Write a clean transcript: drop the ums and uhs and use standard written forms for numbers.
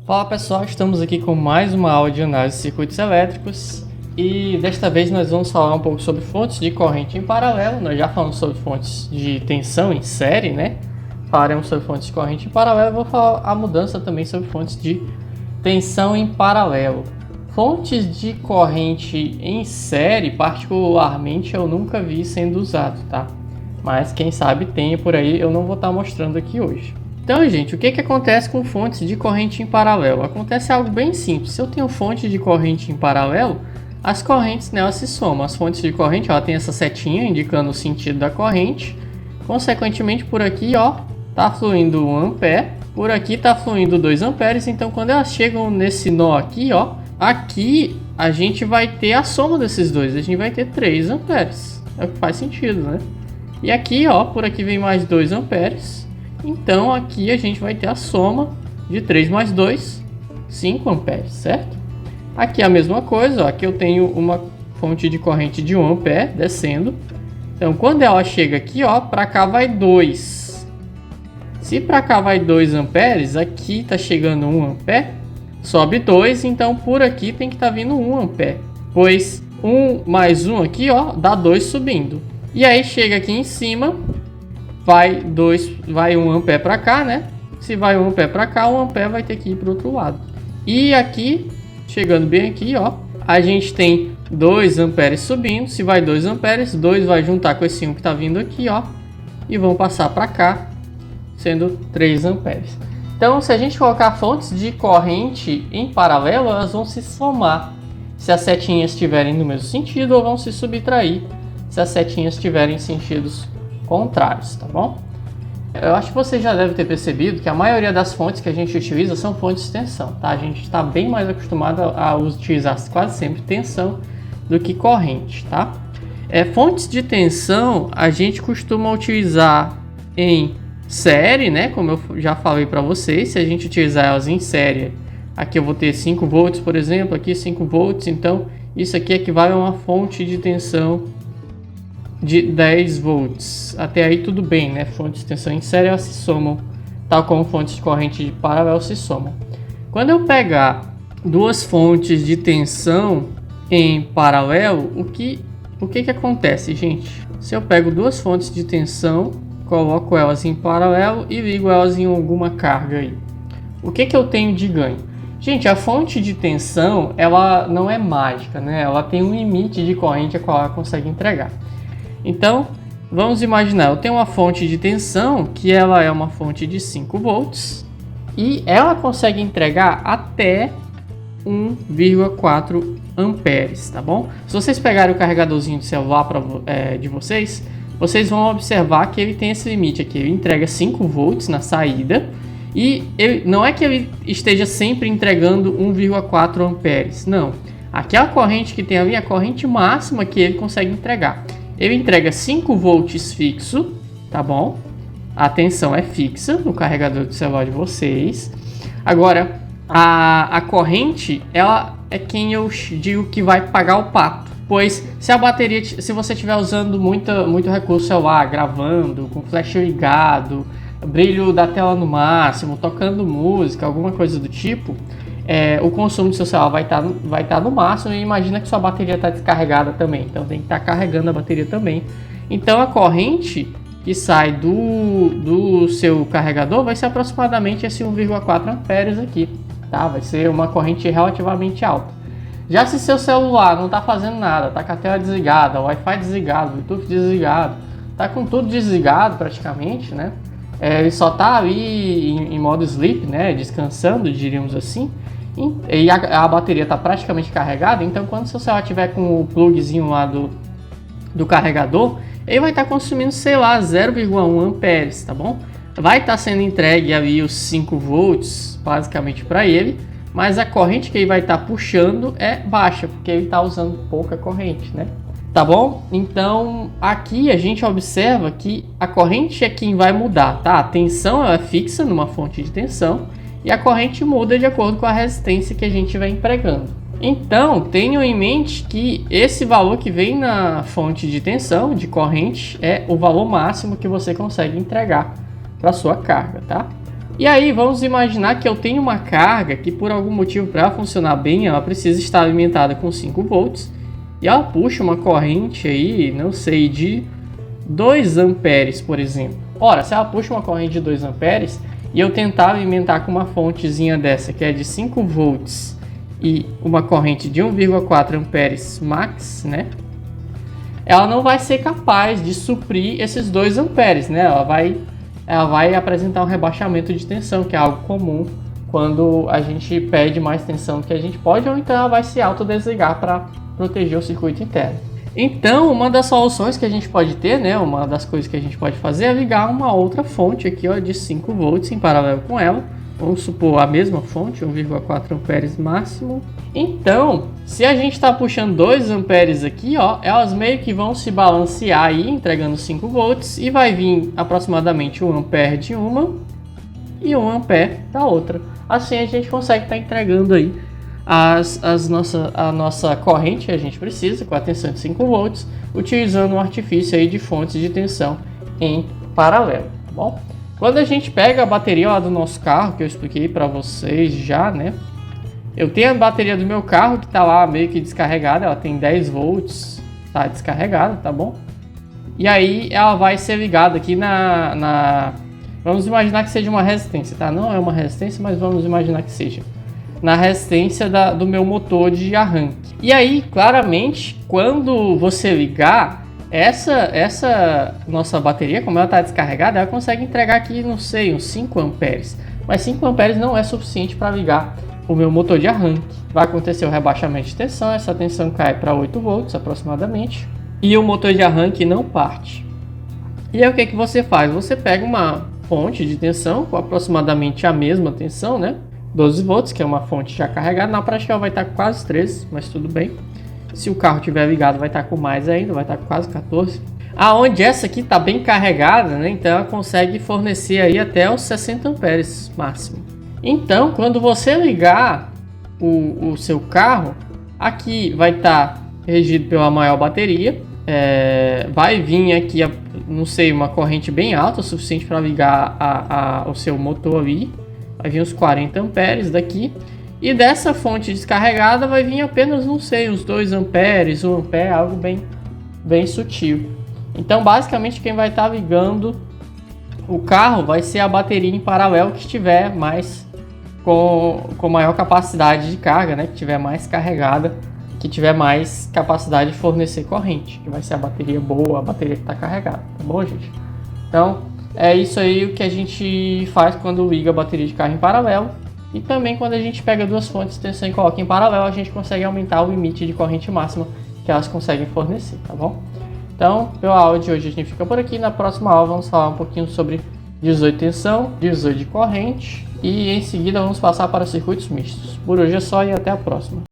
Fala pessoal, estamos aqui com mais uma aula de análise de circuitos elétricos e desta vez nós vamos falar um pouco sobre fontes de corrente em paralelo. Nós já falamos sobre fontes de tensão em série, né? Falaremos sobre fontes de corrente em paralelo. Vou falar a mudança também sobre fontes de tensão em paralelo. Fontes de corrente em série, particularmente, eu nunca vi sendo usado, tá? Mas quem sabe tenha por aí, eu não vou estar mostrando aqui hoje. Então, gente, o que acontece com fontes de corrente em paralelo? Acontece algo bem simples. Se eu tenho fonte de corrente em paralelo, as correntes nelas se somam. As fontes de corrente, ela tem essa setinha indicando o sentido da corrente. Consequentemente, por aqui, ó, tá fluindo 1 ampere. Por aqui tá fluindo 2 amperes. Então, quando elas chegam nesse nó aqui, ó, aqui a gente vai ter a soma desses dois. A gente vai ter 3 amperes. É o que faz sentido, né? E aqui, ó, por aqui vem mais 2 amperes. Então aqui a gente vai ter a soma de 3 mais 2, 5 amperes, certo? Aqui é a mesma coisa, ó, aqui eu tenho uma fonte de corrente de 1 ampere descendo. Então quando ela chega aqui, ó, para cá vai 2. Se para cá vai 2 amperes, aqui está chegando 1 ampere, sobe 2, então por aqui tem que estar vindo 1 ampere. Pois 1 mais 1 aqui, ó, dá 2 subindo. E aí chega aqui em cima, vai 1 ampere para cá, né? Se vai 1 ampere para cá, 1 ampere vai ter que ir para o outro lado. E aqui, chegando bem aqui, ó, a gente tem 2 amperes subindo. Se vai 2 amperes, 2 vai juntar com esse 1 que está vindo aqui, ó, e vão passar para cá, sendo 3 amperes. Então, se a gente colocar fontes de corrente em paralelo, elas vão se somar se as setinhas estiverem no mesmo sentido, ou vão se subtrair se as setinhas estiverem em sentidos contrários, tá bom? Eu acho que você já deve ter percebido que a maioria das fontes que a gente utiliza são fontes de tensão, tá? A gente está bem mais acostumado a utilizar quase sempre tensão do que corrente, tá? Fontes de tensão a gente costuma utilizar em série, né? Como eu já falei para vocês, se a gente utilizar elas em série, aqui eu vou ter 5 volts, por exemplo, aqui 5 volts, então isso aqui equivale a uma fonte de tensão de 10 volts. Até aí tudo bem, né? Fontes de tensão em série elas se somam, tal como fontes de corrente de paralelo se somam. Quando eu pegar duas fontes de tensão em paralelo, o que acontece, gente? Se eu pego duas fontes de tensão, coloco elas em paralelo e ligo elas em alguma carga aí, o que eu tenho de ganho? Gente, a fonte de tensão, ela não é mágica, né? Ela tem um limite de corrente a qual ela consegue entregar. Então, vamos imaginar, eu tenho uma fonte de tensão que ela é uma fonte de 5 volts e ela consegue entregar até 1,4 amperes, tá bom? Se vocês pegarem o carregadorzinho de celular de vocês vão observar que ele tem esse limite aqui, ele entrega 5 volts na saída e não é que ele esteja sempre entregando 1,4 amperes, não. Aquela corrente que tem ali é a corrente máxima que ele consegue entregar. Ele entrega 5 volts fixo, tá bom? A tensão é fixa no carregador de celular de vocês. Agora, a corrente, ela é quem eu digo que vai pagar o pato. Pois se a bateria, se você estiver usando muito recurso celular, gravando, com flash ligado, brilho da tela no máximo, tocando música, alguma coisa do tipo, o consumo do seu celular vai estar no máximo e imagina que sua bateria está descarregada também, então tem que estar carregando a bateria também. Então a corrente que sai do seu carregador vai ser aproximadamente esse 1,4 amperes aqui, tá? Vai ser uma corrente relativamente alta. Já se seu celular não está fazendo nada, está com a tela desligada, o Wi-Fi desligado, o Bluetooth desligado, está com tudo desligado praticamente, né? Ele só está ali em modo sleep, né? Descansando, diríamos assim. E a bateria está praticamente carregada, então quando seu celular tiver com o plugzinho lá do carregador, ele vai estar consumindo, sei lá, 0,1 amperes, tá bom? Vai estar sendo entregue ali os 5 volts, basicamente para ele, mas a corrente que ele vai estar puxando é baixa, porque ele está usando pouca corrente, né? Tá bom? Então aqui a gente observa que a corrente é quem vai mudar, tá? A tensão ela é fixa numa fonte de tensão, e a corrente muda de acordo com a resistência que a gente vai empregando. Então, tenham em mente que esse valor que vem na fonte de tensão, de corrente, é o valor máximo que você consegue entregar para sua carga, tá? E aí vamos imaginar que eu tenho uma carga que por algum motivo para funcionar bem ela precisa estar alimentada com 5 volts e ela puxa uma corrente aí, não sei, de 2 amperes, por exemplo. Ora, se ela puxa uma corrente de 2 amperes e eu tentar alimentar com uma fontezinha dessa que é de 5 volts e uma corrente de 1,4 amperes max, né? Ela não vai ser capaz de suprir esses 2 amperes, né? Ela vai apresentar um rebaixamento de tensão, que é algo comum quando a gente pede mais tensão do que a gente pode, ou então ela vai se autodesligar para proteger o circuito interno. Então, uma das soluções que a gente pode ter, né, uma das coisas que a gente pode fazer é ligar uma outra fonte aqui, ó, de 5 volts em paralelo com ela. Vamos supor a mesma fonte, 1,4 amperes máximo. Então, se a gente está puxando 2 amperes aqui, ó, elas meio que vão se balancear aí, entregando 5 volts, e vai vir aproximadamente 1 ampere de uma e 1 ampere da outra. Assim a gente consegue estar entregando aí a nossa corrente que a gente precisa, com a tensão de 5 volts, utilizando um artifício aí de fontes de tensão em paralelo, tá bom? Quando a gente pega a bateria lá do nosso carro, que eu expliquei para vocês já, né? Eu tenho a bateria do meu carro que está lá meio que descarregada, ela tem 10 volts, tá descarregada, tá bom? E aí ela vai ser ligada aqui vamos imaginar que seja uma resistência, tá? Não é uma resistência, mas vamos imaginar que seja. Na resistência do meu motor de arranque. E aí, claramente, quando você ligar, essa nossa bateria, como ela está descarregada, ela consegue entregar aqui, não sei, uns 5 amperes. Mas 5 amperes não é suficiente para ligar o meu motor de arranque. Vai acontecer o rebaixamento de tensão, essa tensão cai para 8 volts aproximadamente. E o motor de arranque não parte. E aí o que você faz? Você pega uma fonte de tensão com aproximadamente a mesma tensão, né? 12 volts, que é uma fonte já carregada. Na prática ela vai estar com quase 13, mas tudo bem. Se o carro estiver ligado vai estar com mais ainda, vai estar com quase 14. Aonde essa aqui está bem carregada, né? Então ela consegue fornecer aí até os 60 amperes máximo. Então quando você ligar o seu carro, aqui vai estar regido pela maior bateria. Vai vir aqui, não sei, uma corrente bem alta, o suficiente para ligar o seu motor ali. Vai vir uns 40 amperes daqui. E dessa fonte descarregada vai vir apenas, não sei, uns 2 amperes, 1 ampere, algo bem sutil. Então, basicamente, quem vai estar ligando o carro vai ser a bateria em paralelo que estiver mais com maior capacidade de carga, né? Que estiver mais carregada, que tiver mais capacidade de fornecer corrente, que vai ser a bateria boa, a bateria que está carregada, tá bom, gente? Então, é isso aí o que a gente faz quando liga a bateria de carro em paralelo. E também quando a gente pega duas fontes de tensão e coloca em paralelo, a gente consegue aumentar o limite de corrente máxima que elas conseguem fornecer, tá bom? Então, pela aula de hoje a gente fica por aqui. Na próxima aula vamos falar um pouquinho sobre divisor de tensão, divisor de corrente e em seguida vamos passar para circuitos mistos. Por hoje é só e até a próxima.